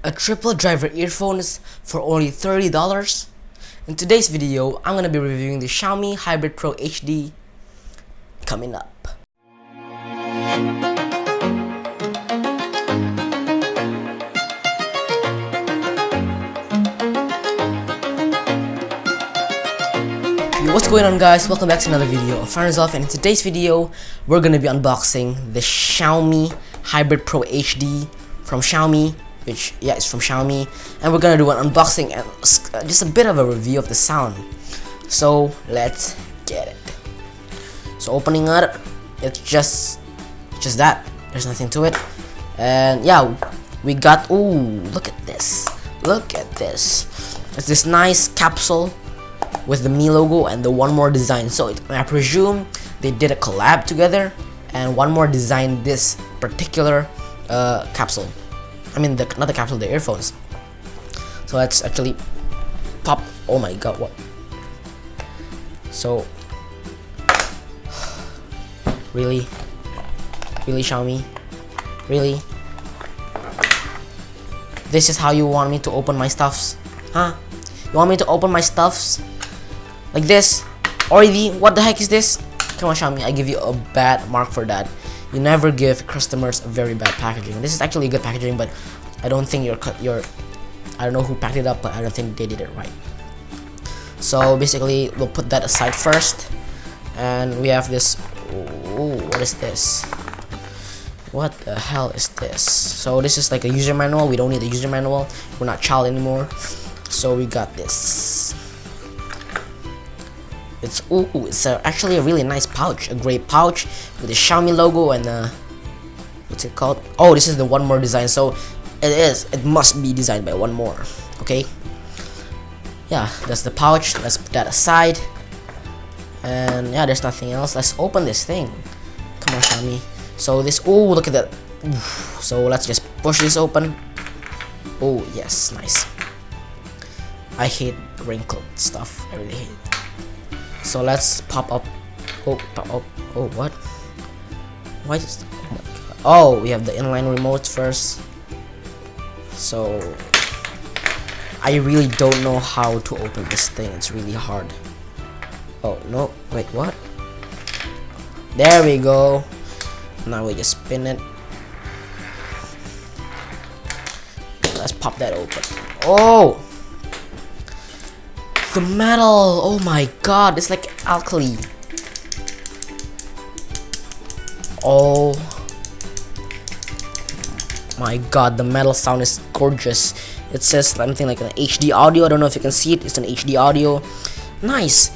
a triple driver earphones for only $30. In today's video, I'm gonna be reviewing the Xiaomi Hybrid Pro HD coming up. What's going on, guys? Welcome back to another video of Off, and in today's video we're gonna be unboxing the Xiaomi Hybrid Pro HD from Xiaomi, which it's from Xiaomi, and we're gonna do an unboxing and just a bit of a review of the sound. So let's get it. So opening it, it's just that. There's nothing to it, and yeah, we got, ooh, look at this, it's this nice capsule with the Mi logo and the One More design. So I presume they did a collab together, and One More designed this particular capsule. I mean, not the capsule, the earphones. So let's actually pop. Oh my god, what? So really Xiaomi, really? This is how you want me to open my stuffs, huh? You want me to open my stuffs like this? Already, what the heck is this? Come on, Xiaomi, I give you a bad mark for that. You never give customers a very bad packaging. This is actually good packaging, but I don't think I don't know who packed it up, but I don't think they did it right. So basically, we'll put that aside first, and we have this. Ooh, what is this? What the hell is this? So this is like a user manual. We don't need a user manual. We're not child anymore. So we got this. It's actually a really nice pouch, a gray pouch with the Xiaomi logo and what's it called? Oh, this is the One More design. So it must be designed by One More. Okay. Yeah, that's the pouch. Let's put that aside. And yeah, there's nothing else. Let's open this thing. Come on, Xiaomi. So this, oh, look at that. Oof. So let's just push this open. Oh yes, nice. I hate wrinkled stuff. I really hate it. So let's pop up. Oh, what? Why is, oh my god. Oh, we have the inline remote first. So I really don't know how to open this thing. It's really hard. Oh no, wait, what? There we go. Now we just spin it. Let's pop that open. Oh, the metal! Oh my god, it's like alkali. Oh my god, the metal sound is gorgeous. It says something like an HD audio. I don't know if you can see it. It's an HD audio. Nice.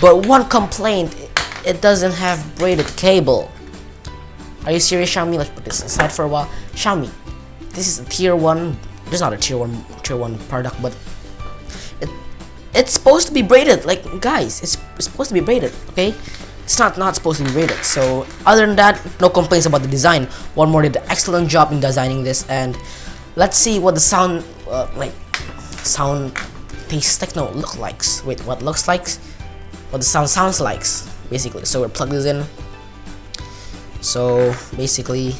But one complaint, it doesn't have braided cable. Are you serious, Xiaomi? Let's put this aside for a while. Xiaomi, this is a tier 1. This is not a tier 1 product, but it's supposed to be braided. Like, guys, it's supposed to be braided, okay? It's not supposed to be braided. So other than that, no complaints about the design. One More did an excellent job in designing this, and let's see what the sound tastes like. No, look likes. Wait, what looks like? What the sound sounds like, basically. So we'll plug this in. So basically,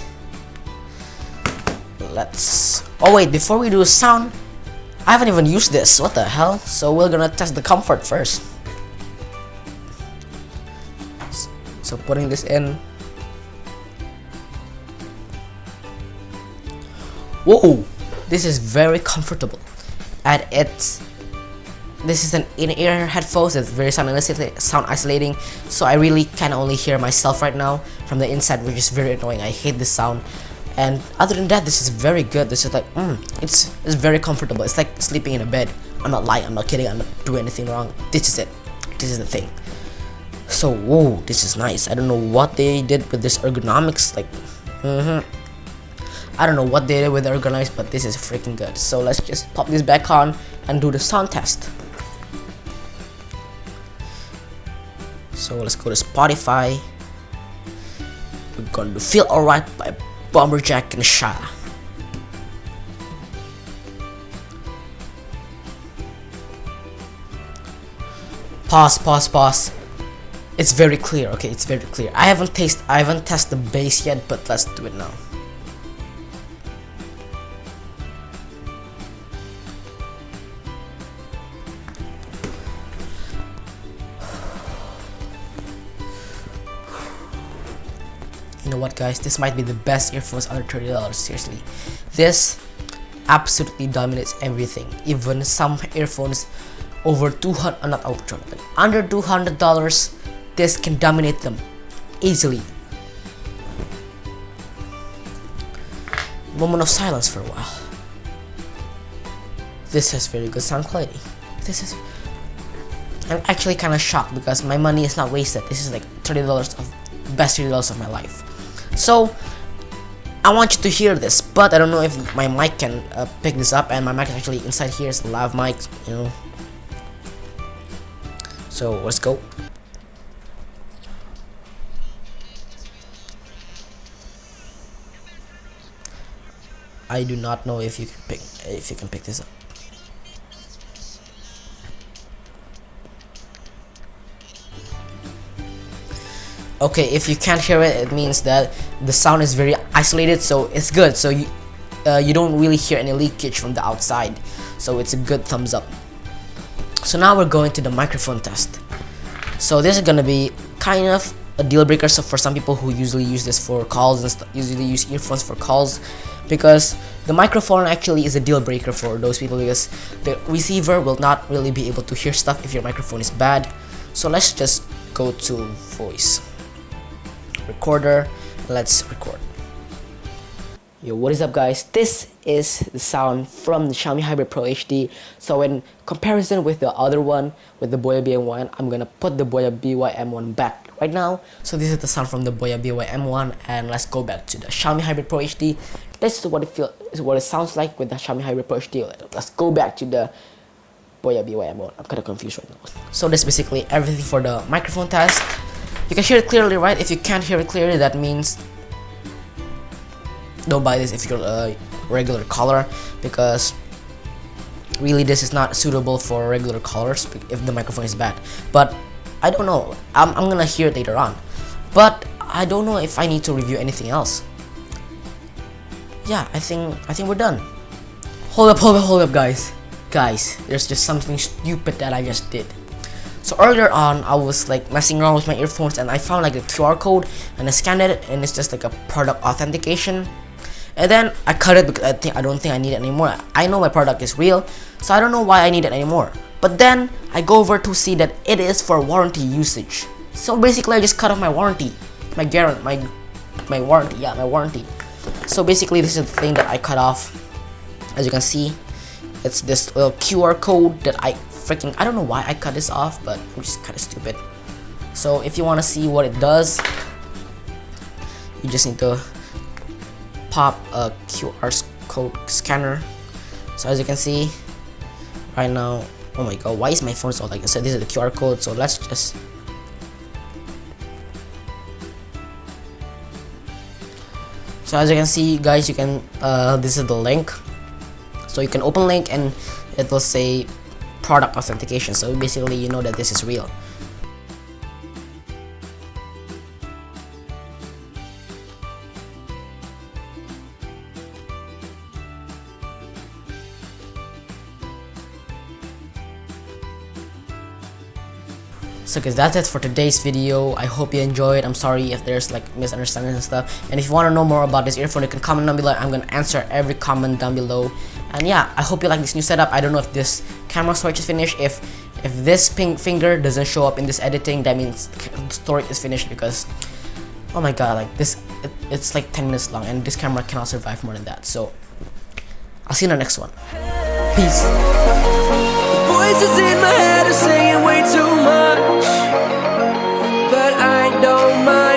let's. Oh wait, before we do sound, I haven't even used this. What the hell? So we're gonna test the comfort first. So putting this in. Whoa, this is very comfortable, and this is an in-ear headphones. It's very sound isolating. So I really can only hear myself right now from the inside, which is very annoying. I hate this sound. And other than that, this is very good. This is like, it's very comfortable. It's like sleeping in a bed. I'm not lying. I'm not kidding. I'm not doing anything wrong. This is it. This is the thing. So, whoa, this is nice. I don't know what they did with this ergonomics. Like, I don't know what they did with the ergonomics, but this is freaking good. So let's just pop this back on and do the sound test. So let's go to Spotify. We're going to Feel Alright by Bomberjack and Sha. Pause. It's very clear. Okay, it's very clear. I haven't tested the bass yet, but let's do it now. You know what, guys? This might be the best earphones under $30. Seriously, this absolutely dominates everything. Even some earphones over 200, not over 200, but under $200, this can dominate them easily. Moment of silence for a while. This has very good sound quality. I'm actually kind of shocked because my money is not wasted. This is like $30 of best $30 of my life. So I want you to hear this, but I don't know if my mic can pick this up, and my mic is actually inside here. It's a lav mic, you know. So let's go. I do not know if you can pick this up. Okay, if you can't hear it, it means that the sound is very isolated, so it's good. So you don't really hear any leakage from the outside, so it's a good thumbs up. So now we're going to the microphone test. So this is gonna be kind of a deal breaker. So for some people who usually use this for calls and usually use earphones for calls, because the microphone actually is a deal breaker for those people, because the receiver will not really be able to hear stuff if your microphone is bad. So let's just go to voice recorder. Let's record. Yo, what is up, guys? This is the sound from the Xiaomi Hybrid Pro HD. So in comparison with the other one, with the Boya BM1, I'm gonna put the Boya BY-M1 back right now. So this is the sound from the Boya BY-M1, and let's go back to the Xiaomi Hybrid Pro HD. This is what it sounds like with the Xiaomi Hybrid Pro HD. Let's go back to the Boya BY-M1. I'm kind of confused right now. So that's basically everything for the microphone test. You can hear it clearly, right? If you can't hear it clearly, that means don't buy this if you're a regular caller, because really this is not suitable for regular callers if the microphone is bad. But I don't know, I'm gonna hear it later on, but I don't know if I need to review anything else. Yeah, I think we're done. Hold up, guys, there's just something stupid that I just did. So earlier on, I was like messing around with my earphones, and I found like a QR code, and I scanned it, and it's just like a product authentication. And then I cut it because I don't think I need it anymore. I know my product is real, so I don't know why I need it anymore. But then I go over to see that it is for warranty usage. So basically, I just cut off my warranty, my warranty. Yeah, my warranty. So basically, this is the thing that I cut off. As you can see, it's this little QR code that I don't know why I cut this off, but I'm just kind of stupid. So if you want to see what it does, you just need to pop a QR code scanner. So as you can see right now, oh my god, why is my phone so like I said? This is the QR code. So let's just as you can see, guys, you can this is the link. So you can open link and it will say product authentication. So basically, you know that this is real. So guys, that's it for today's video. I hope you enjoyed. I'm sorry if there's like misunderstandings and stuff. And if you want to know more about this earphone, you can comment down below. I'm gonna answer every comment down below. And yeah, I hope you like this new setup. I don't know if this camera storage is finished. If this pink finger doesn't show up in this editing, that means the storage is finished, because oh my god, like this, it's like 10 minutes long, and this camera cannot survive more than that. So I'll see you in the next one. Peace. Voices in my head are saying way too much, but I don't mind.